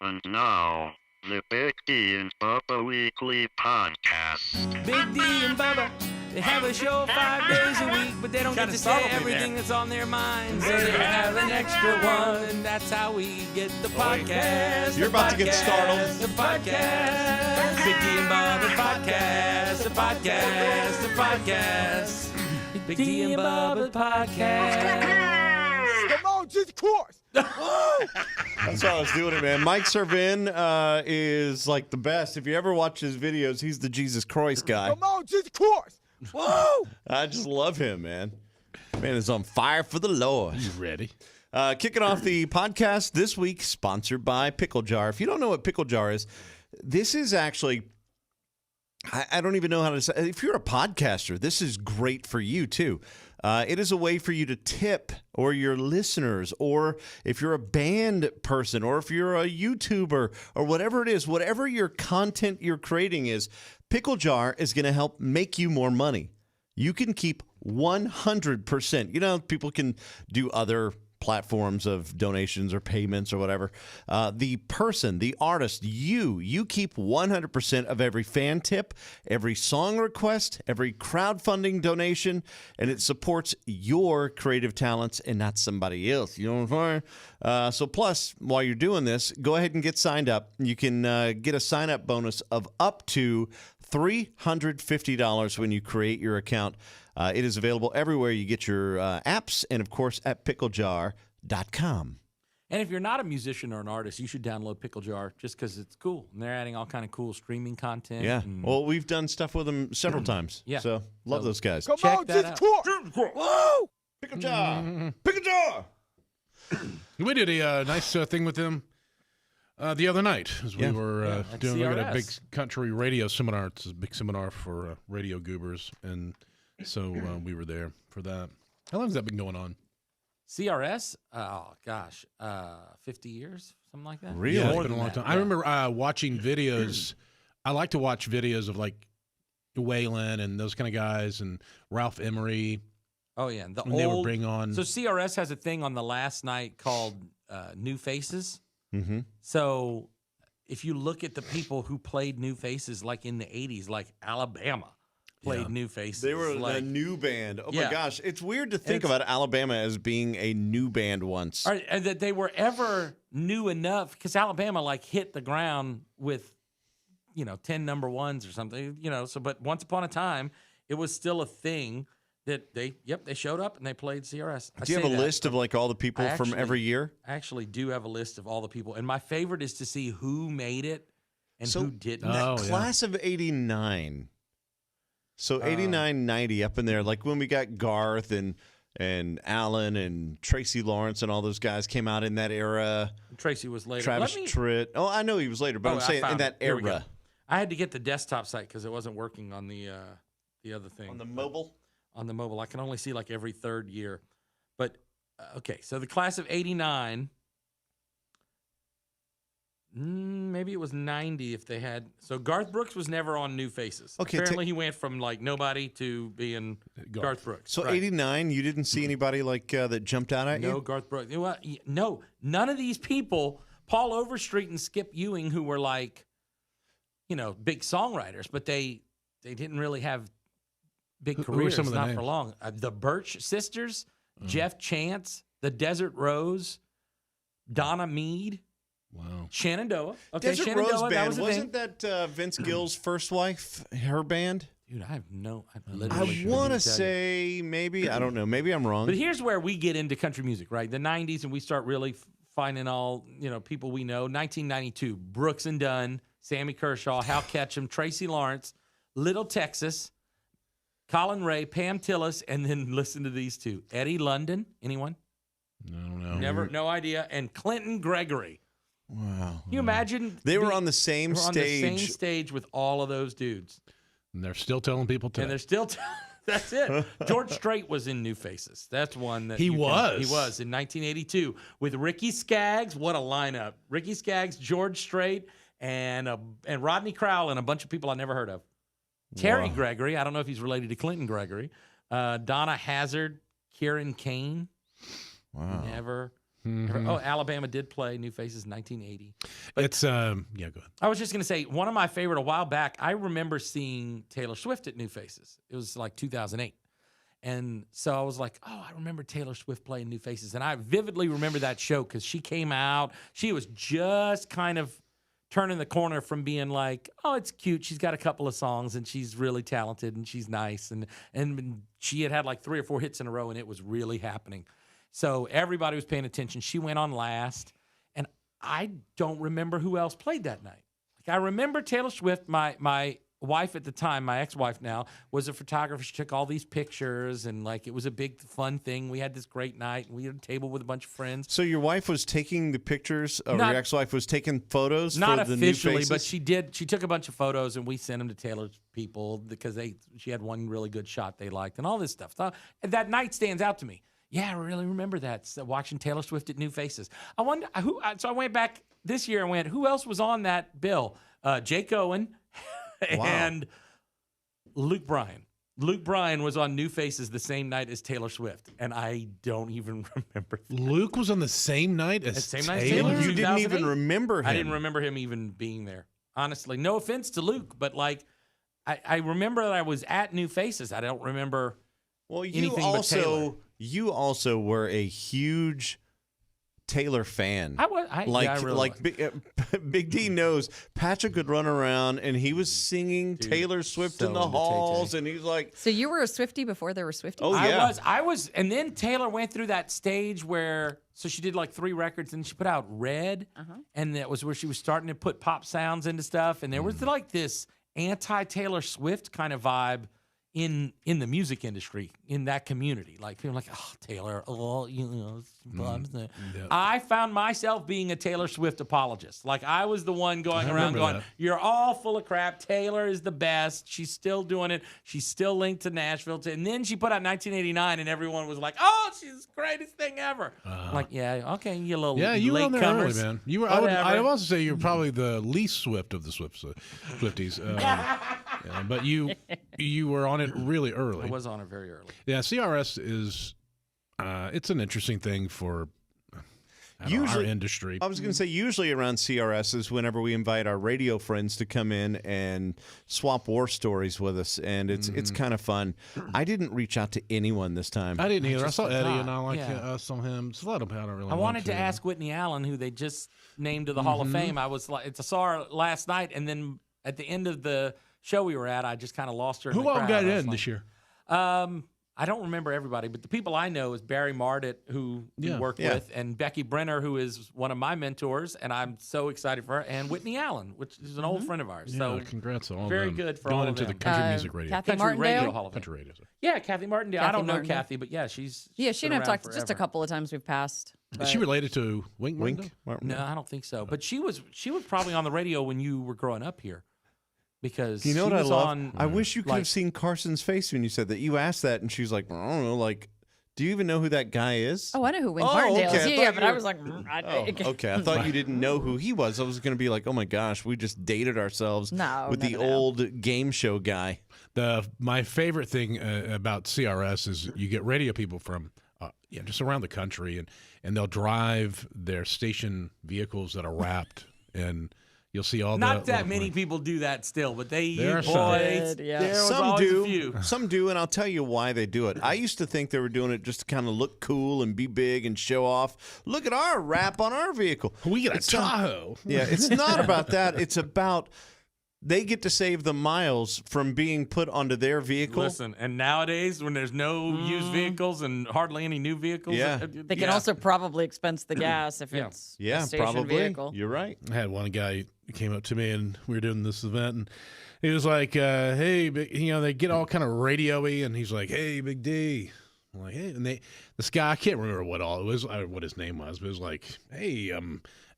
And now, the Big D and Bubba Weekly Podcast. Big D and Bubba, they have a show 5 days a week, but they don't get to say everything that's on their minds. So they have an extra one, and that's how we get the podcast. You're about to get startled. The podcast. Big D and Bubba podcast. The podcast. The podcast. Big D and Bubba podcast. Come on, Jesus Christ! That's how I was doing it, man. Mike Servin is like the best. If you ever watch his videos, he's the Jesus Christ guy. Come on, Jesus Christ! Whoa! I just love him, man. Man is on fire for the Lord. You ready? Kicking off the podcast this week, sponsored by Pickle Jar. If you don't know what Pickle Jar is, this is actually, I don't even know how to say. If you're a podcaster, this is great for you too. It is a way for you to tip or your listeners, or if you're a band person, or if you're a YouTuber, or whatever it is, whatever your content you're creating is, Pickle Jar is going to help make you more money. You can keep 100%. You know, people can do other platforms of donations or payments or whatever. The person, the artist, you keep 100% of every fan tip, every song request, every crowdfunding donation, and it supports your creative talents and not somebody else. You know what I'm saying? So plus, while you're doing this, go ahead and get signed up. You can get a sign-up bonus of up to $350 when you create your account. It is available everywhere you get your apps, and of course at picklejar.com. And if you're not a musician or an artist, you should download Pickle Jar just because it's cool. And they're adding all kind of cool streaming content. Yeah. and- Well, we've done stuff with them several times. Yeah. So love those guys. Come Check on, that Jesus out. Christ! Whoa! Pickle Jar. Pickle Jar. We did a nice thing with them the other night as we were at doing a big CRS. country radio seminar. It's a big seminar for radio goobers, and so we were there for that. How long has that been going on? CRS? Oh, gosh. 50 years? Something like that? Really? Yeah, it's More been a than long that, time. yeah. I remember watching videos. I like to watch videos of like Waylon and those kind of guys, and Ralph Emery. Oh, yeah. The When they would old, bring on. So CRS has a thing on the last night called New Faces. Mm-hmm. So if you look at the people who played New Faces like in the 80s, like Alabama played New Faces. They were like, a new band. Oh, Yeah. my gosh. It's weird to think It's- about Alabama as being a new band once. and that they were ever new enough because Alabama like hit the ground with, 10 number ones or something, So, but once upon a time, it was still a thing that they showed up and they played CRS. Do you have a list of like all the people I from actually- every year? I actually do have a list of all the people, and my favorite is to see who made it and So- who didn't. Oh, yeah. Class of 89. So 89, 90 up in there. Like when we got Garth and Alan and Tracy Lawrence and all those guys came out in that era. Tracy was later. Travis Let me- Tritt. Oh, I know he was later, but Oh, I'm I saying in found that it. Here we go. era. I had to get the desktop site because it wasn't working on the other thing. On the mobile? On the mobile. I can only see like every third year. But, okay, so the class of 89, maybe it was 90 if they had. So Garth Brooks was never on New Faces. Okay, Apparently he went from like nobody to being Garth Brooks. So Right. 89, you didn't see anybody like that jumped out at No, you? Garth Brooks. Well, no, none of these people, Paul Overstreet and Skip Ewing, who were like, big songwriters, but they didn't really have big Who were careers, some of the not names? for long. The Birch Sisters, Jeff Chance, the Desert Rose, Donna Mead, Wow. Shenandoah. Okay, Desert Shenandoah, Rose that Band, was a wasn't thing. that Vince Gill's first wife, her band? Dude, I have no. I I literally couldn't want to tell you. say maybe. I don't know. Maybe I'm wrong. But here's where we get into country music, right? The 90s, and we start really finding all, people we know. 1992, Brooks and Dunn, Sammy Kershaw, Hal Ketchum, Tracy Lawrence, Little Texas, Colin Ray, Pam Tillis, and then listen to these two. Eddie London, anyone? I don't know. Never, no idea. And Clinton Gregory. Wow. Can you imagine? They were on the same they were on the same stage. stage with all of those dudes. And they're still telling people to. And they're still. That's it. George Strait was in New Faces. That's one that He you can- was. He was in 1982 with Ricky Skaggs. What a lineup! Ricky Skaggs, George Strait, and Rodney Crowell, and a bunch of people I never heard of. Terry Gregory. I don't know if he's related to Clinton Gregory. Donna Hazard, Kieran Kane. Wow. Never Oh, Alabama did play New Faces in 1980. It's go ahead. I was just going to say, one of my favorite a while back, I remember seeing Taylor Swift at New Faces. It was like 2008. And so I was like, oh, I remember Taylor Swift playing New Faces. And I vividly remember that show because she came out. She was just kind of turning the corner from being like, oh, it's cute. She's got a couple of songs and she's really talented and she's nice. And she had like 3 or 4 hits in a row and it was really happening. So everybody was paying attention. She went on last. And I don't remember who else played that night. Like I remember Taylor Swift, my wife at the time, my ex-wife now, was a photographer. She took all these pictures and like it was a big fun thing. We had this great night. We had a table with a bunch of friends. So your wife was taking the pictures, or your ex-wife was taking photos not for the officially, New Faces? but she did. She took a bunch of photos and we sent them to Taylor's people because she had one really good shot they liked and all this stuff. So that night stands out to me. Yeah, I really remember that, watching Taylor Swift at New Faces. I wonder who. So I went back this year and went, who else was on that bill? Jake Owen. And Luke Bryan. Luke Bryan was on New Faces the same night as Taylor Swift, and I don't even remember that. Luke was on the same night as Taylor? You didn't even remember him. I didn't remember him even being there. Honestly, no offense to Luke, but like, I remember that I was at New Faces. I don't remember anything but Taylor. You also were a huge Taylor fan. I was. Big D knows Patrick would run around and he was singing Taylor Swift in the halls, and he's like, So you were a Swiftie before there were Swifties? oh yeah, I was, and then Taylor went through that stage where, so she did like 3 records, and she put out Red, and that was where she was starting to put pop sounds into stuff, and there was like this anti-Taylor Swift kind of vibe in the music industry, in that community. Like people like, oh, Taylor, I found myself being a Taylor Swift apologist. Like I was the one going around going, you're all full of crap. Taylor is the best. She's still doing it. She's still linked to Nashville. And then she put out 1989 and everyone was like, oh, she's the greatest thing ever. I'm like, yeah, okay, you little you were on there early, man. You were. I would also say you're probably the least Swift of the Swifties. But you were on it really early. I was on it very early. Yeah, CRS is it's an interesting thing for our industry. I was going to say, usually around CRS is whenever we invite our radio friends to come in and swap war stories with us, and it's kind of fun. I didn't reach out to anyone this time. I didn't either. I saw Eddie, and I saw him. So let him out. I wanted to ask Whitney Allen, who they just named to the Hall of Fame. I was like, I saw her last night, and then at the end of the show we were at, I just kind of lost her. Who all got in this year? I don't remember everybody, but the people I know is Barry Mardit, who we worked with, and Becky Brenner, who is one of my mentors, and I'm so excited for her, and Whitney Allen, which is an old friend of ours. Yeah, so congrats on all very them. good for going all into of the them. country music radio. Kathy Country Martindale? Radio Hall of Fame. Country radio. Yeah, Kathy Martindale. I don't know Martindale. Kathy, but yeah, she's Yeah, she and I've been talked around just a forever. couple of times we've passed. Is she related to Wink? Wink? No, I don't think so. But she was probably on the radio when you were growing up here. Because You know she what I was love? on, I wish you could like- have seen Carson's face when you said that. You asked that, and she's like, I don't know, like, do you even know who that guy is? Oh, I know who Wink Oh, Martindale okay. I is. thought Yeah, you but were- I was like, Okay, I thought you didn't know who he was. I was going to be like, oh my gosh, we just dated ourselves with the old game show guy. My favorite thing about CRS is you get radio people from just around the country, and they'll drive their station vehicles that are wrapped, and you'll see all Not that many people do that still, but There are some. boys. Yeah. There was Some always do. a few. Some do, and I'll tell you why they do it. I used to think they were doing it just to kind of look cool and be big and show off. Look at our wrap on our vehicle. We get a It's not- Tahoe. Yeah, it's not about that. It's about they get to save the miles from being put onto their vehicle. Listen, and nowadays when there's no used vehicles and hardly any new vehicles, Yeah. They can also probably expense the gas if it's Yeah, a station probably. vehicle. You're right. I had one guy who came up to me, and we were doing this event, and he was like, "Hey, they get all kind of radio-y," and he's like, "Hey, Big D." I'm like, "Hey," and this guy, I can't remember what his name was, but it was like, "Hey,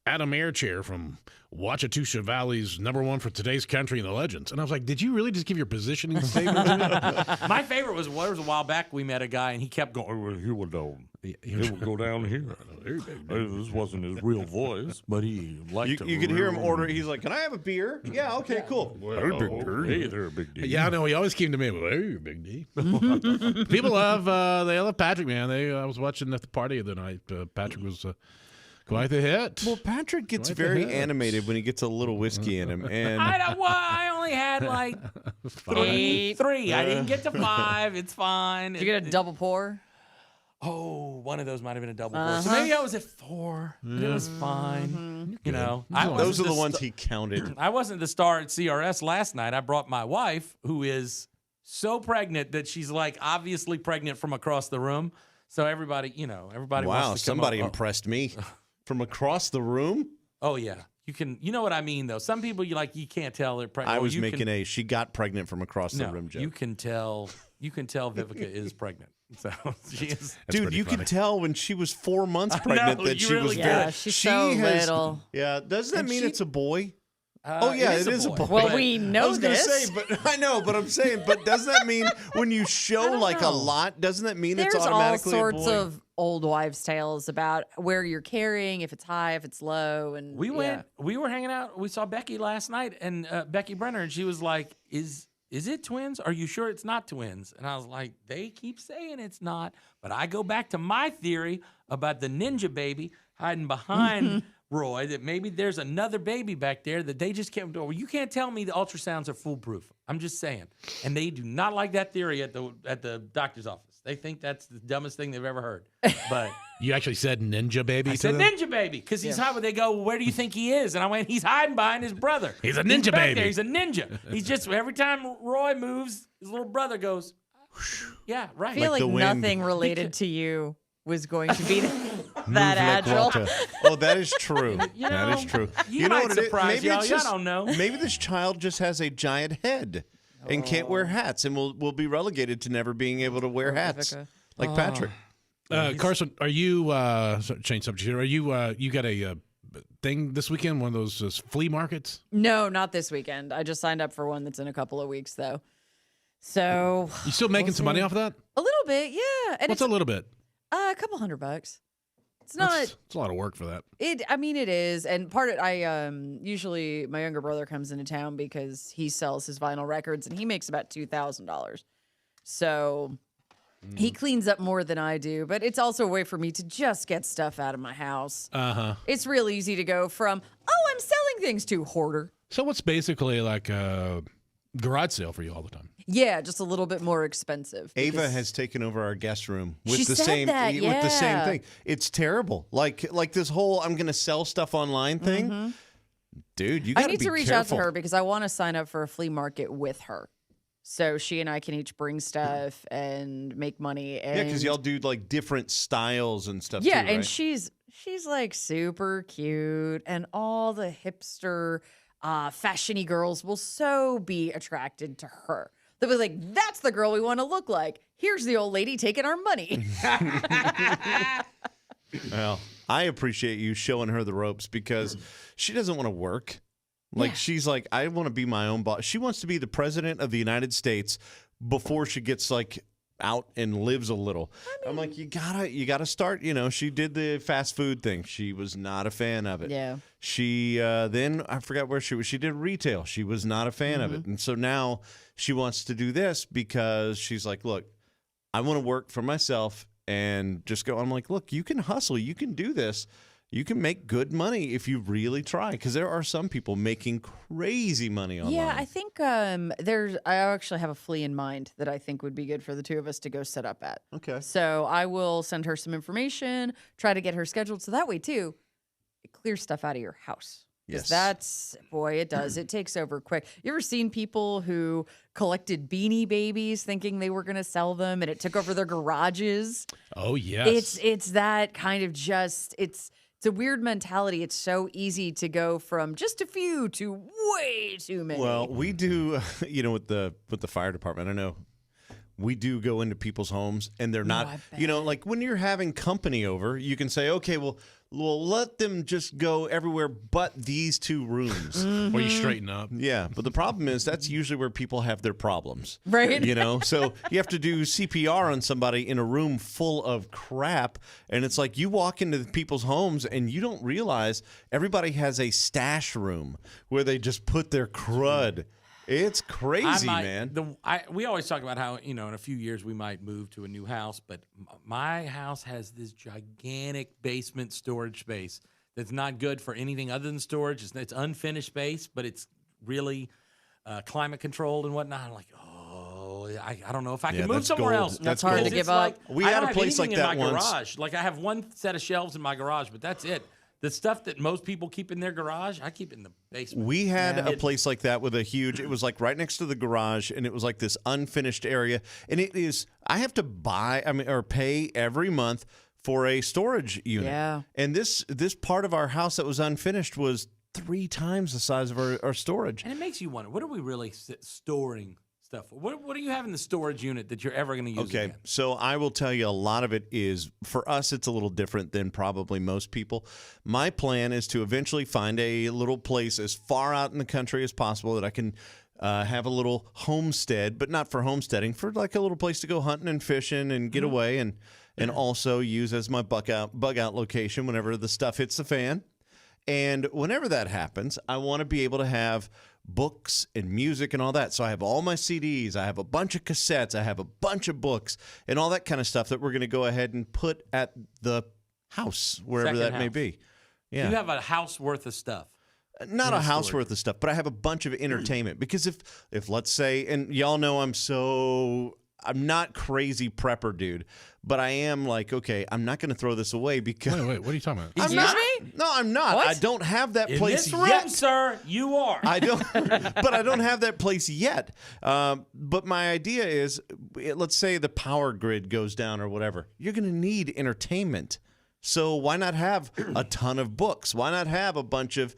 Adam Airchair from Wachatusa Valley's #1 for today's country and the legends." And I was like, "Did you really just give your positioning statement to me?" My favorite was a while back we met a guy and he kept going, well, he would go down here. This wasn't his real voice, but he liked You could hear him order. He's like, "Can I have a beer?" Yeah, okay, cool. Hey there, Big D. Yeah, I know. He always came to me, "Hey, Big D." People love Patrick, man. I was watching at the party the other night. Patrick was Quite the hit. Well, Patrick gets Quite the very hit. animated when he gets a little whiskey in him, and I only had like three. I didn't get to 5. It's fine. Did you get a double pour? Oh, one of those might have been a double pour. So maybe I was at 4. But it was fine. You know, those are the ones he counted. I wasn't the star at CRS last night. I brought my wife, who is so pregnant that she's like obviously pregnant from across the room. So everybody, everybody. Wow, wants to come somebody up. impressed me from across the room. Oh yeah, you know what I mean though. Some people you can't tell they're pregnant. I was making she got pregnant from across the no, room joke. you can tell Vivica is pregnant. So she is. Dude, you could tell when she was 4 months pregnant that you she really was could. very. Yeah, she's so little. Yeah, doesn't that And mean she- it's a boy? Oh yeah, it is a boy. Well, But- we I know was gonna this. say, but I know, but I'm saying, but doesn't that mean when you show like a lot, doesn't that mean There's it's all automatically sorts a boy? of old wives' tales about where you're carrying, if it's high, if it's low, and We were hanging out. We saw Becky last night, and Becky Brenner, and she was like, "Is it twins? Are you sure it's not twins?" And I was like, "They keep saying it's not, but I go back to my theory about the ninja baby hiding behind Roy. That maybe there's another baby back there that they just can't do. Well, you can't tell me the ultrasounds are foolproof. I'm just saying, and they do not like that theory at the doctor's office. They think that's the dumbest thing they've ever heard. But You actually said ninja baby I to said them? ninja baby because he's hiding. They go, where do you think he is? And I went, he's hiding behind his brother. He's a ninja back baby. There. He's a ninja. He's just every time Roy moves, his little brother goes, yeah, right. I feel Like like, the wind. nothing related to you was going to be that agile. Water. Oh, that is true. You That is know, true. you might what it is? surprise Maybe y'all. it's Y'all just, don't know. Maybe this child just has a giant head and can't wear hats, and will be relegated to never being able to wear hats Vivica. like Patrick. Carson, are you change subject here? Are you you got a thing this weekend? One of those flea markets? No, not this weekend. I just signed up for one that's in a couple of weeks, though. So You still making some money off of that? a little bit, yeah. And What's a little bit? a couple $100. It's not. It's a lot of work for that. I mean, it is, and part of usually my younger brother comes into town because he sells his vinyl records, and he makes about $2,000. So he cleans up more than I do, but it's also a way for me to just get stuff out of my house. It's real easy to go from I'm selling things to hoarder. So what's basically like a garage sale for you all the time? Yeah, just a little bit more expensive. Ava because- has taken over our guest room with She the said same that, with the same yeah. thing. It's terrible. Like this whole I'm going to sell stuff online thing. Dude, you got I to be need to reach careful. out to her because I want to sign up for a flea market with her. So she and I can each bring stuff and make money. And Yeah, because y'all do like different styles and stuff. yeah, too, and right? she's like super cute, and all the hipster, fashiony girls will so be attracted to her. They'll be like, "That's the girl we want to look like. Here's the old lady taking our money." Well, I appreciate you showing her the ropes because she doesn't want to work. Like she's like, I want to be my own boss. She wants to be the president of the United States before she gets like out and lives a little. I'm like, you gotta start. You know, she did the fast food thing. She was not a fan of it. Yeah. She then I forgot where she was. She did retail. She was not a fan of it, and so now she wants to do this because she's like, look, I want to work for myself and just go. I'm like, look, you can hustle. You can do this. You can make good money if you really try, because there are some people making crazy money online. Yeah, I think I actually have a flea in mind that I think would be good for the two of us to go set up at. Okay. So I will send her some information, try to get her scheduled, so that way too, it clears stuff out of your house. 'Cause Yes. that's, boy, it does. It takes over quick. You ever seen people who collected Beanie Babies thinking they were going to sell them, and it took over their garages? Oh yes. It's that kind of just it's a weird mentality. It's so easy to go from just a few to way too many. Well, we do, with the fire department. I know we do go into people's homes, and they're not, I like when you're having company over, you can say, okay, well, let them just go everywhere but these 2 rooms. Where you straighten up. Yeah, but the problem is that's usually where people have their problems. Right. So you have to do CPR on somebody in a room full of crap. And it's like you walk into people's homes and you don't realize everybody has a stash room where they just put their crud. It's crazy, man. We always talk about how, in a few years we might move to a new house, but my house has this gigantic basement storage space that's not good for anything other than storage. It's unfinished space, but it's really climate controlled and whatnot. I'm like, I don't know if I can move that's somewhere gold. else. That's hard to Because give it's up. like, We I had don't a have place like anything that in my once. garage. Like I have one set of shelves in my garage, but that's it. The stuff that most people keep in their garage, I keep it in the basement. We had a place like that with it was like right next to the garage, and it was like this unfinished area. And I have to or pay every month for a storage unit. Yeah. And this part of our house that was unfinished was 3 times the size of our storage. And it makes you wonder, what are we really storing stuff for? What do you have in the storage unit that you're ever going to use Okay, again? so I will tell you a lot of it is, for us, it's a little different than probably most people. My plan is to eventually find a little place as far out in the country as possible that I can have a little homestead, but not for homesteading, for like a little place to go hunting and fishing and get away and also use as my bug out location whenever the stuff hits the fan. And whenever that happens, I want to be able to have books and music and all that. So I have all my CDs, I have a bunch of cassettes, I have a bunch of books and all that kind of stuff that we're going to go ahead and put at the house, wherever Second that may house. be. Yeah. You have a house worth of stuff. Not in a house storage. worth of stuff, but I have a bunch of entertainment. Because if let's say, and y'all know I'm not crazy prepper dude, but I am like, okay, I'm not going to throw this away because Wait, what are you talking about? I'm Excuse not. me? No, I'm not. What? I don't have that In place this room, yet. sir, you are. I don't, but I don't have that place yet. But my idea is, let's say the power grid goes down or whatever. You're going to need entertainment. So why not have a ton of books? Why not have a bunch of,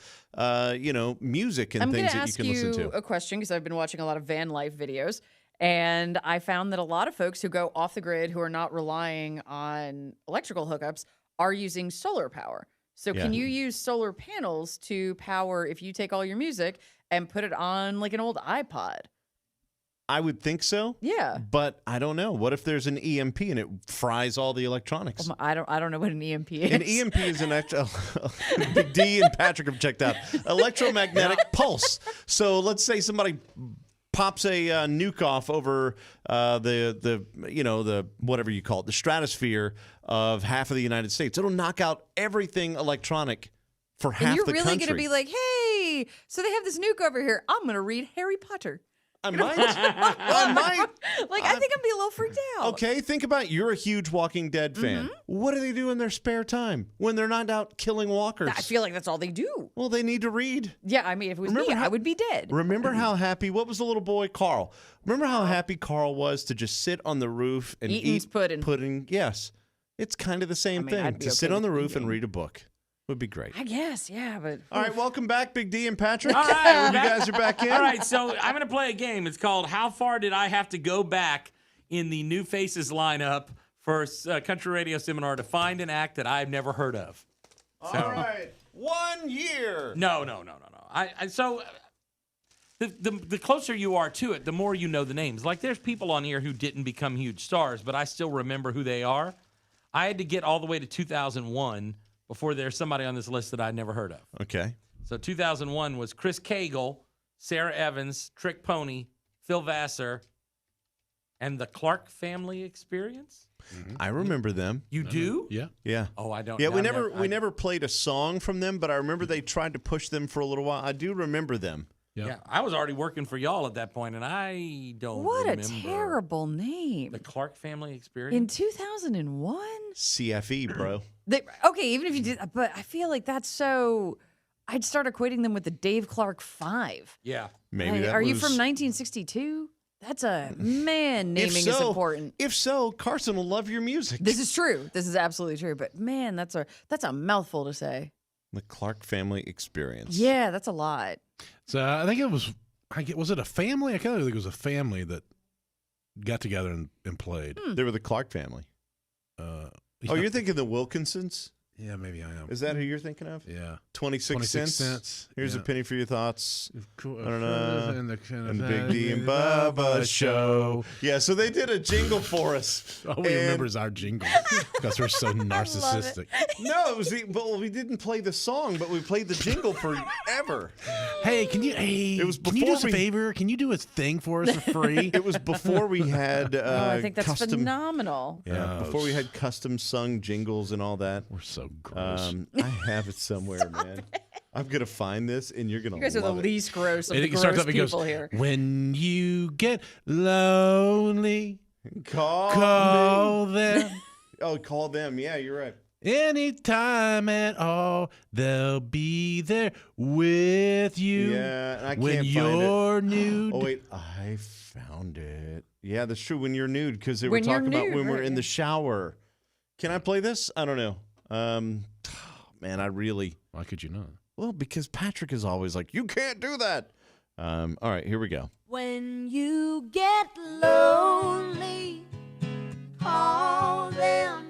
music and I'm things gonna that you ask can listen you to? a question because I've been watching a lot of van life videos, and I found that a lot of folks who go off the grid, who are not relying on electrical hookups, are using solar power. So can Yeah. you use solar panels to power if you take all your music and put it on like an old iPod? I would think so. Yeah. But I don't know. What if there's an EMP and it fries all the electronics? I don't know what an EMP is. An EMP is an Big D and Patrick have checked out electromagnetic pulse. So let's say somebody pops a nuke off over the whatever you call it, the stratosphere of half of the United States. It'll knock out everything electronic for half And you're the really country. gonna be like, hey, so they have this nuke over here. I'm gonna read Harry Potter. I might. I might. Like, I think I'd be a little freaked out. Okay, think about it. You're a huge Walking Dead fan. Mm-hmm. What do they do in their spare time when they're not out killing walkers? I feel like that's all they do. Well, they need to read. Yeah, I mean, if it was Remember me, how- I would be dead. Remember how happy, what was the little boy, Carl? Remember how happy Carl was to just sit on the roof and Eating's eat pudding. Yes. It's kind of the same I mean, thing. I'd be To sit okay on the with roof and eating. read a book would be great. I guess, yeah, but All right, welcome back, Big D and Patrick. All right, you guys are back in. All right, so I'm going to play a game. It's called How Far Did I Have to Go Back in the New Faces lineup for Country Radio Seminar to find an act that I've never heard of. All right. 1 year. No. The closer you are to it, the more you know the names. Like there's people on here who didn't become huge stars, but I still remember who they are. I had to get all the way to 2001 before there's somebody on this list that I'd never heard of. Okay. So 2001 was Chris Cagle, Sarah Evans, Trick Pony, Phil Vassar, and the Clark Family Experience. I remember them. You do? Yeah. Yeah. Oh, I don't. Yeah, we I've never played a song from them, but I remember they tried to push them for a little while. I do remember them. Yep. Yeah, I was already working for y'all at that point, and I don't what a remember terrible name. the Clark Family In Experience. 2001? CFE, bro. Okay, even if you did, but I feel like that's so. I'd start equating them with the Dave Clark 5. Yeah. Maybe Like, that are you was- from 1962? That's a man. If Naming is so- important. If so, Carson will love your music. This is true. This is absolutely true. But man, that's a mouthful to say. The Clark Family Experience. Yeah, that's a lot. So I think it was. Was it a family? I kind of think it was a family that got together and played. They were the Clark family. Uh, Oh, you're thinking the Wilkinsons? yeah, maybe I am. Is that who you're thinking of? Yeah. 26 cents. Here's a penny for your thoughts. I don't know. And the Big D and Bubba show. Yeah, so they did a jingle for us. All we remember is our jingle because we're so narcissistic. No, we didn't play the song, but we played the jingle forever. Hey, can you do us a favor? Can you do a thing for us for free? It was before we had I think that's custom, phenomenal. Yeah, before we had custom sung jingles and all that. We're so gross. I have it somewhere, man. I'm gonna find this, and you're gonna. You guys are the love it. least gross of I the think it starts gross up. It goes, people here. when you get lonely, Call me. them. Oh, call them. Yeah, you're right. Anytime at all, they'll be there with you. Yeah, and I when can't you're find it. nude. Oh wait, I found it. Yeah, that's true. When you're nude, because they were When you're talking about nude, when we're right, in the yeah. shower. Can I play this? I don't know. Man, I really. Why could you not? Well, because Patrick is always like, you can't do that. All right, here we go. When you get lonely, call them.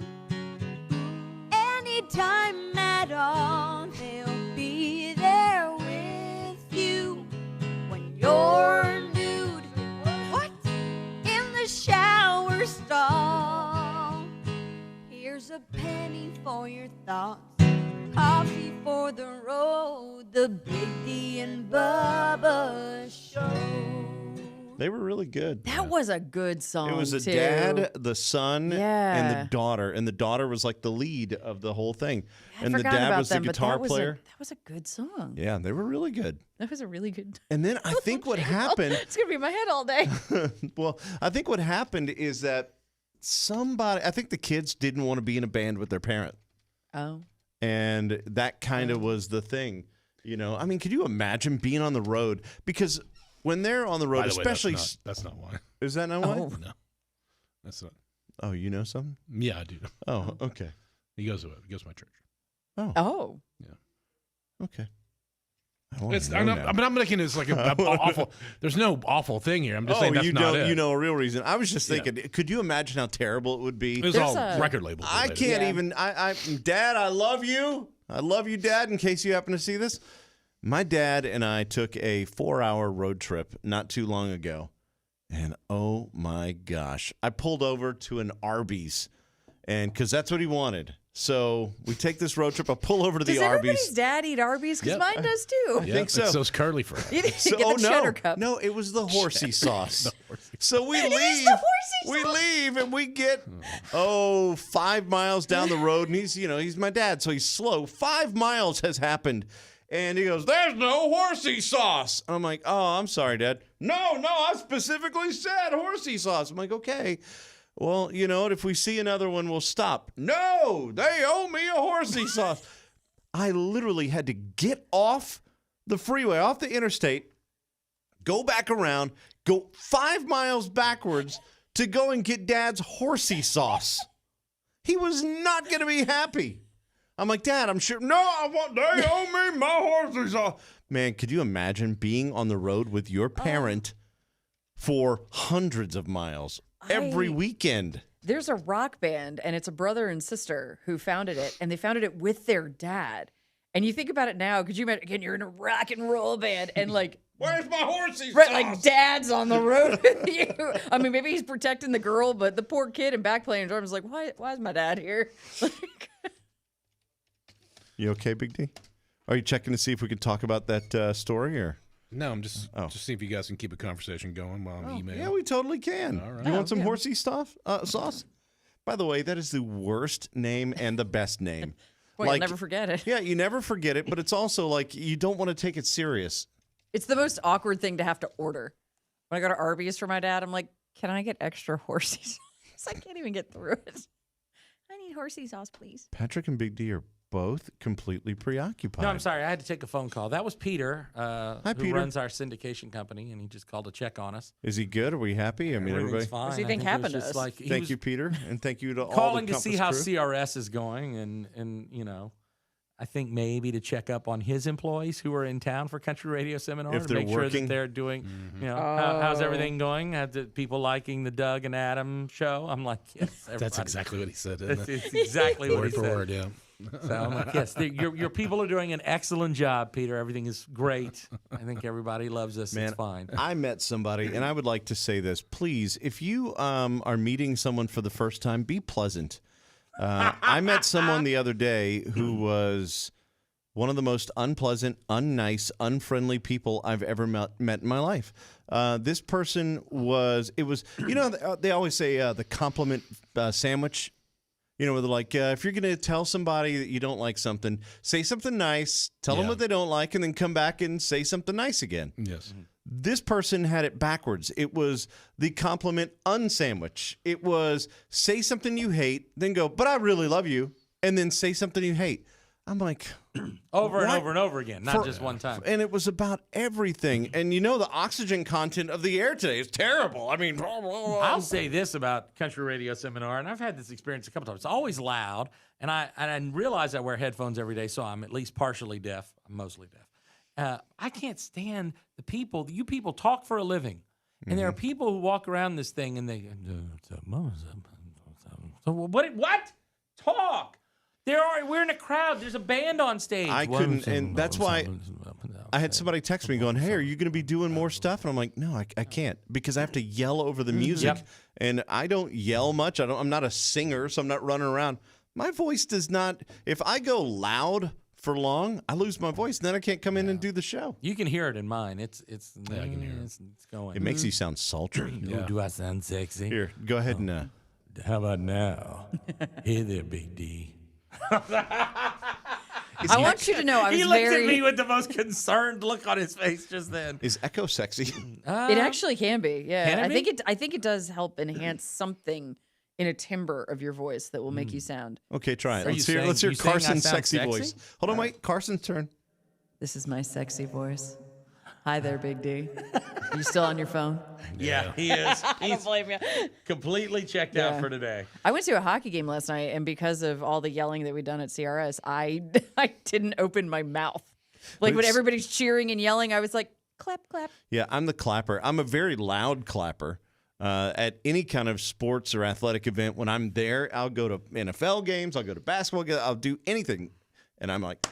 Anytime at all, they'll be there with you. When you're nude, what? In the shower stall. Here's a penny for your thoughts. Coffee for the road, the Big D and Bubba show. They were really good. That was a good song. It was a too. dad, the son, and Yeah. the daughter. And the daughter was like the lead of the whole thing. I And the forgot dad about was the them, but guitar that was player. that was a good song. Yeah, they were really good. That was a really good. And then I think what happened, It's gonna be in my head all day. well, I think what happened is that I think the kids didn't want to be in a band with their parent. Oh. And that kind of was the thing. You know, I mean, could you imagine being on the road? Because when they're on the road, By the way, especially. that's not why. Is that not why? Oh. No, that's not. Oh, you know something? Yeah, I do. Oh, okay. He goes to my church. Oh. Okay. I'm not making this like a awful. There's no awful thing here. I'm just saying that's you not don't. it. You know a real reason. I was just thinking, could you imagine how terrible it would be? It was There's all a- record label. I related. can't Yeah. even. Dad, I love you. I love you, Dad. In case you happen to see this, my dad and I took a 4-hour road trip not too long ago, and oh my gosh, I pulled over to an Arby's, and because that's what he wanted. So we take this road trip. I pull over to Does the everybody's Arby's. dad eat Arby's? Because Yep. mine does too. Yeah, think so. So it's curly fry. You need to So, get the cheddar cup. No, it was the horsey sauce. So we leave. the horsey We sauce. leave and we get 5 miles down the road, and he's my dad, so he's slow. 5 miles has happened, and he goes, "There's no horsey sauce." I'm like, "Oh, I'm sorry, Dad." No, I specifically said horsey sauce. I'm like, "Okay." Well, you know what? If we see another one, we'll stop. No, they owe me a horsey sauce. I literally had to get off the freeway, off the interstate, go back around, go 5 miles backwards to go and get Dad's horsey sauce. He was not going to be happy. I'm like, "Dad, I'm sure." "No, they owe me my horsey sauce." Man, could you imagine being on the road with your parent for hundreds of miles every weekend? There's a rock band, and it's a brother and sister who founded it, and they founded it with their dad. And you think about it now, could you imagine, again, you're in a rock and roll band, and like, Where's my horsey right, sauce? like dad's on the road with you. I mean, maybe he's protecting the girl, but the poor kid in back playing drums is like, why is my dad here? You okay, Big D? Are you checking to see if we can talk about that story or? No, I'm just see if you guys can keep a conversation going while I'm emailing. Yeah, we totally can. All right. You want some yeah. horsey sauce? By the way, that is the worst name and the best name. Well, you'll never forget it. Yeah, you never forget it, but it's also like you don't want to take it serious. It's the most awkward thing to have to order. When I go to Arby's for my dad, I'm like, "Can I get extra horsey sauce?" I can't even get through it. I need horsey sauce, please. Patrick and Big D are both completely preoccupied. No, I'm sorry. I had to take a phone call. That was Peter, who Peter. runs our syndication company, and he just called to check on us. Is he good? Are we happy? I mean, Everything's everybody. fine. What do you I think it was happened to just us? Like, he Thank was you, Peter, and thank you to all calling the to see Compass how crew. CRS is going, and you know, I think maybe to check up on his employees who are in town for country radio seminar If to they're make sure working. that they're doing, you know, how's everything going? Have the people liking the Doug and Adam show? I'm like, yes, everybody. That's exactly what he said. That's Isn't it? it's exactly what he Word for said. word, yeah. So I'm like, yes, your people are doing an excellent job, Peter. Everything is great. I think everybody loves us. Man, it's fine. I met somebody, and I would like to say this. Please, if you are meeting someone for the first time, be pleasant. I met someone the other day who was one of the most unpleasant, unnice, unfriendly people I've ever met in my life. This person they always say the compliment sandwich. Where they're like, if you're going to tell somebody that you don't like something, say something nice, tell them what they don't like, and then come back and say something nice again. Yes. This person had it backwards. It was the compliment unsandwich. It was say something you hate, then go, but I really love you, and then say something you hate. I'm like, over and over and over again, not just one time. And it was about everything. And the oxygen content of the air today is terrible. I mean, I'll say this about country radio seminar, and I've had this experience a couple times. It's always loud, and I realize I wear headphones every day, so I'm at least partially deaf. I'm mostly deaf. I can't stand the people. You people talk for a living, and there are people who walk around this thing and they what talk. We're in a crowd. There's a band on stage. I couldn't, and that's why I had somebody text me going, "Hey, are you going to be doing more stuff?" And I'm like, "No, I can't because I have to yell over the music, and I don't yell much. I'm not a singer, so I'm not running around. My voice does not. If I go loud for long, I lose my voice, and then I can't come in and do the show. You can hear it in mine. It's I can hear it. It's going. It makes you sound sultry. Do I sound sexy? Here, go ahead and. How about now? Hey there, Big D. I want you to know I was He looked very. at me with the most concerned look on his face just then. Is Echo sexy? It actually can be. Yeah, Can it be? I think it does help enhance something in a timbre of your voice that will make you sound. Okay, try it. Are Let's you hear. saying- Let's hear you saying I Carson's sound sexy sexy? voice. Hold on, wait. Carson's turn. This is my sexy voice. Hi there, Big D. Are you still on your phone? Yeah, he is. I don't blame you. Completely checked Yeah. out for today. I went to a hockey game last night, and because of all the yelling that we'd done at CRS, I didn't open my mouth. Like when It's- everybody's cheering and yelling, I was like, clap, clap. Yeah, I'm the clapper. I'm a very loud clapper. At any kind of sports or athletic event, when I'm there, I'll go to NFL games, I'll go to basketball games, I'll do anything. And I'm like,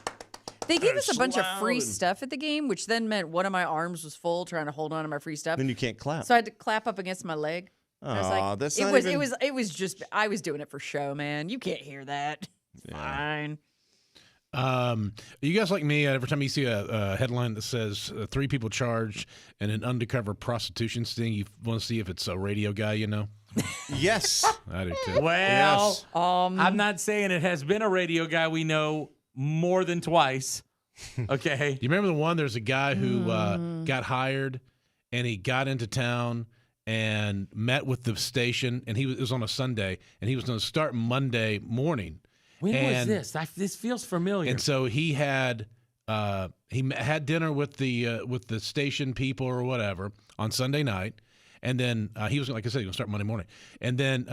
They gave us a bunch of loud free and- stuff at the game, which then meant one of my arms was full trying to hold on to my free stuff. then you can't clap. So I had to clap up against my leg. I was Aw, like, that's it not was, even- it was just, I was doing it for show, man. You can't hear that. It's fine. You guys like me? Every time you see a headline that says 3 people charged in an undercover prostitution sting, you want to see if it's a radio guy, Yes. I do too. Well, Yes. I'm not saying it has been a radio guy we know more than twice. Okay. You remember the one? There's a guy who got hired, and he got into town and met with the station, and it was on a Sunday, and he was going to start Monday morning. When was And- this? This feels familiar. And so he had dinner with the station people or whatever on Sunday night, and then he was, like I said, he was going to start Monday morning, and then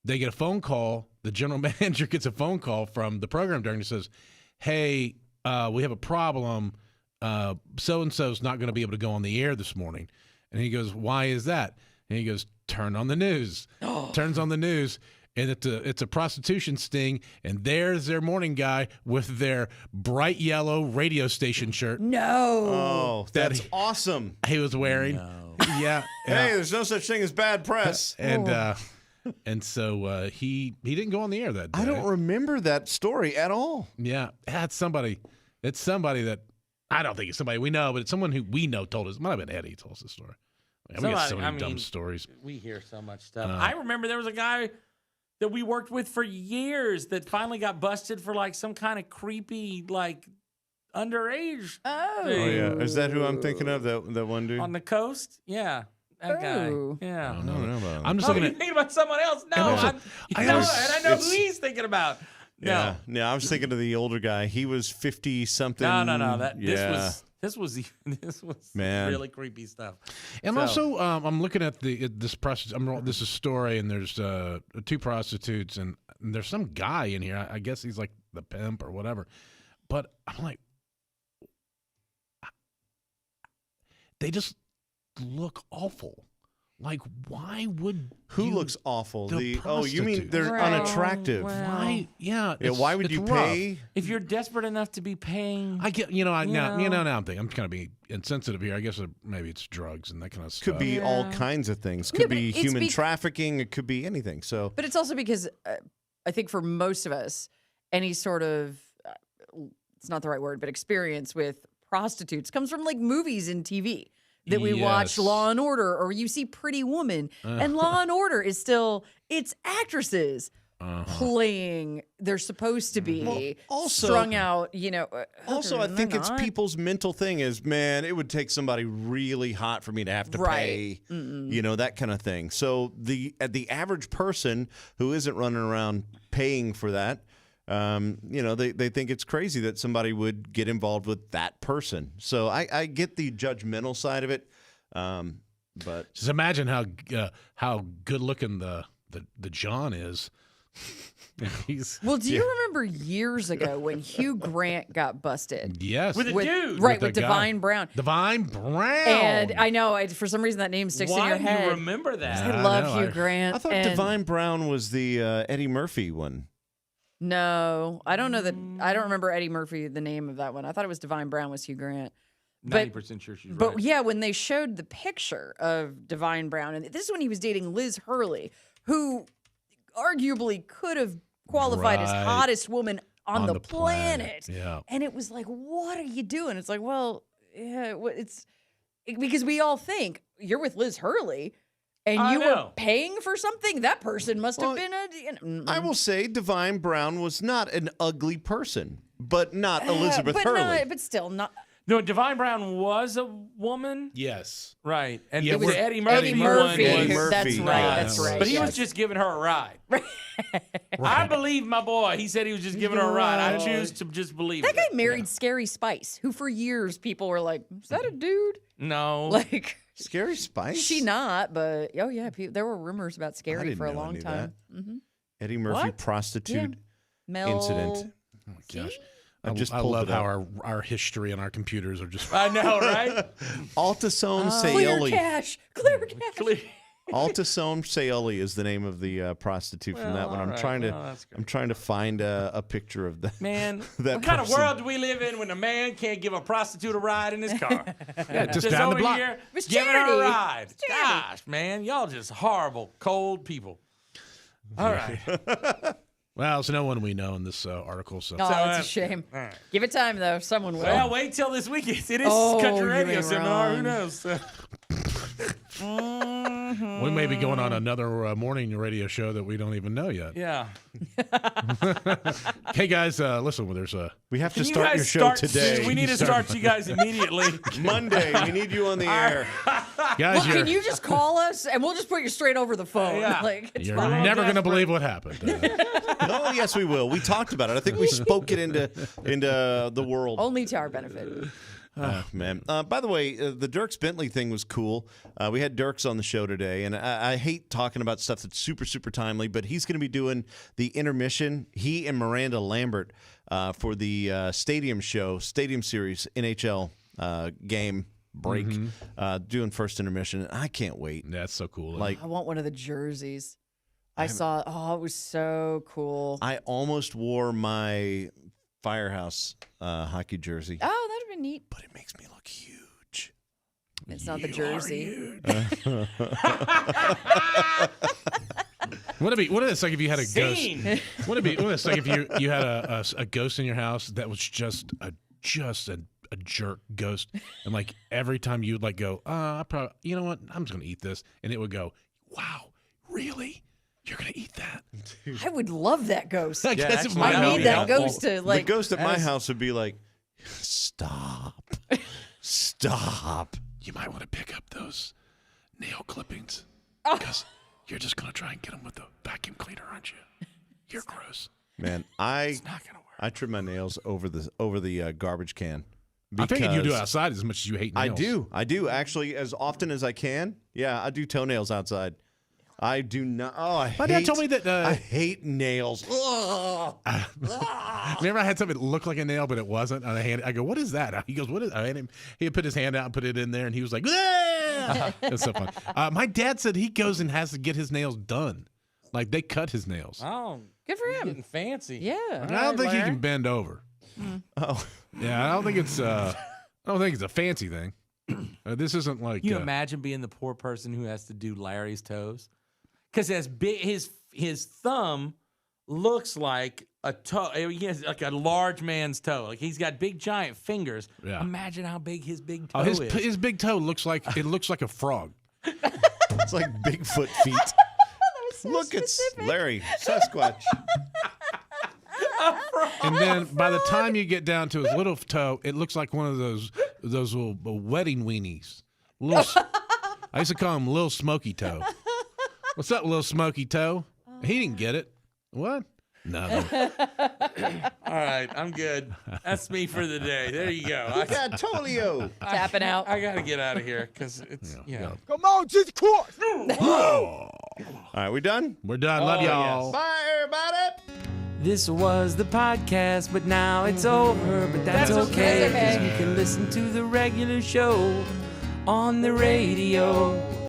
they get a phone call. The general manager gets a phone call from the program director and says, "Hey, we have a problem. So and so's not going to be able to go on the air this morning." And he goes, "Why is that?" And he goes, "Turn on the news." Turns on the news. And it's a prostitution sting, and there's their morning guy with their bright yellow radio station shirt No. Oh, that's That- awesome. he was wearing. Yeah. Hey, there's no such thing as bad press. And so he didn't go on the air that day. I don't remember that story at all. Yeah, it's somebody that I don't think it's somebody we know, but it's someone who we know told us. It might have been Eddie who told us the story. We got so many dumb stories. We hear so much stuff. I remember there was a guy that we worked with for years that finally got busted for like some kind of creepy like underage Oh. Oh yeah, is that who I'm thinking of? That one dude? on the coast. Yeah, that guy. Oh. Yeah. I don't know about I'm just Oh, looking you're at. thinking about someone else? No, And also, and I know who it's- he's thinking about. Yeah, No, I was thinking of the older guy. He was 50 something. no. Yeah. This was Man. really creepy stuff. And So- also, I'm looking at this prostitute. This is a story, and there's 2 prostitutes, and there's some guy in here. I guess he's like the pimp or whatever. But I'm like, they just look awful. Like, why would Who you- looks awful? the You mean prostitute. they're Right. unattractive? Well, Why? Yeah. Yeah, why would it's you rough. pay? If you're desperate enough to be paying, I get, now I'm thinking, I'm kind of being insensitive here. I guess maybe it's drugs and that kind of stuff. Could be all kinds of things. Could but be it's human trafficking. It could be anything. So But it's also because I think for most of us, any sort of it's not the right word, but experience with prostitutes comes from like movies and TV that we watch Yes. Law and Order, or you see Pretty Woman, and Law and Order is still it's actresses playing. They're supposed to be also- strung out, also, I hookers, and think they're it's not. people's mental thing is, man, it would take somebody really hot for me to have to Right. pay, that kind of thing. So the average person who isn't running around paying for that, they think it's crazy that somebody would get involved with that person. So I get the judgmental side of it, but Just imagine how good looking the John is. He's Well, do you remember years ago when Hugh Grant got busted? yes with a With, dude. right, that with guy. Divine Brown. Divine Brown. And I know, for some reason, that name sticks in Why your do head. you remember that? I I love know, Hugh I- Grant. I thought and- Divine Brown was the Eddie Murphy one. No, I don't know that. I don't remember Eddie Murphy, the name of that one. I thought it was Divine Brown was Hugh Grant. 90% sure she's But right. yeah, when they showed the picture of Divine Brown, and this is when he was dating Liz Hurley, who arguably could have qualified as Right. hottest woman on, the, planet. planet. Yeah. And it was like, what are you doing? It's like, well, yeah, because we all think you're with Liz Hurley and I you were know. paying for something. That person must have Well, been a. I will say Divine Brown was not an ugly person, but not Elizabeth but Hurley. but still not. No, Divine Brown was a woman. Yes. Right. And Yeah, the we're- Eddie Murphy, Eddie Murphy. Eddie one. Murphy, That's right. yeah. That's right. But he was yes. just giving her a ride. I believe my boy. He said he was just giving her a ride. I choose to just believe That it. guy married Scary Spice, who for years people were like, "Is that a dude?" No. Like, Scary Spice? she not, but oh yeah, there were rumors about I Scary didn't for a know long any of time. that. Eddie Murphy What? prostitute Mel incident. Oh my gosh. I just I pulled love it how up. our history and our computers are just. I know, right? Altasone Clear Sayoli. cash, clear cash. Clear. Altasone Sayoli is the name of the prostitute from that one. all I'm right. trying Well, that's good. I'm trying to find a picture of that. Man, That what kind of person. world do we live in when a man can't give a prostitute a ride in his car? Yeah, just down the over block. here It's giving her charity. a ride. It's charity. Gosh, man, y'all just horrible, cold people. All right. Well, it's no one we know in this article. So Oh, that's a that's- shame. all right. Give it time though. Someone will. Well, wait till this weekend. It is Oh, country you radio ain't seminar. Who wrong. knows? we may be going on another morning radio show that we don't even know yet. Yeah. Hey guys, listen. There's a We have to Can you start guys your show start today. soon? We need to start you guys immediately. Monday. We need you on the air. guys. Well, can you just call us and we'll just put you straight over the phone? Yeah. Like, it's You're fine. never going to believe what happened. Oh yes, we will. We talked about it. I think we spoke it into the world. Only to our benefit. Oh, man. By the way, the Dierks Bentley thing was cool. We had Dierks on the show today, and I hate talking about stuff that's super, super timely, but he's going to be doing the intermission. He and Miranda Lambert for the Stadium Series NHL game break, doing first intermission. I can't wait. That's so cool. Like, I want one of the jerseys. I saw. Oh, it was so cool. I almost wore my Firehouse hockey jersey, Oh, that'd have been neat. but it makes me look huge. It's not the jersey. Wouldn't it like if you had a Scene. ghost? Wouldn't it like if you had a ghost in your house that was just a jerk ghost, and like every time you'd like go, I probably, you know what, I'm just gonna eat this, and it would go, wow, really? You're gonna eat that? I would love that ghost. I guess it actually, might I help need you that out. ghost to like. the ghost at my as- house would be like, stop. Stop. You might want to pick up those nail clippings Oh. because you're just gonna try and get them with the vacuum cleaner, aren't you? You're gross. Man, I Not gonna work. I trim my nails over the garbage can. I figured you do because outside as much as you hate nails. I do actually as often as I can. Yeah, I do toenails outside. I do not. Oh, My dad told me that. I hate nails. Ugh. Remember, I had something that looked like a nail, but it wasn't. And I go, "What is that?" He goes, "What is?" I had him. He had put his hand out and put it in there, and he was like, "Ah!" yeah. That's so fun. My dad said he goes and has to get his nails done. Like they cut his nails. Oh, Good for him. getting fancy. Yeah. I don't think he can bend over. Oh, Yeah, I don't think it's a fancy thing. This isn't like You imagine being the poor person who has to do Larry's toes? Because as big his thumb looks like a toe. He has like a large man's toe. Like he's got big giant fingers. Yeah. Imagine how big his big toe his is. his big toe looks like a frog. it's like Bigfoot feet. Look, it's Larry Sasquatch. And then by the time you get down to his little toe, it looks like one of those little wedding weenies. I used to call him Little Smoky Toe. What's up, Little Smoky Toe? He didn't get it. What? Nothing. All right, I'm good. That's me for the day. There you go. Catolio. Tapping out. I got to get out of here because it's, Come on, Jesus Christ. All right, we done? We're done. Love y'all. yes. Bye, everybody. This was the podcast, but now it's over. But that's okay, okay. 'cause you can listen to the regular show on the radio.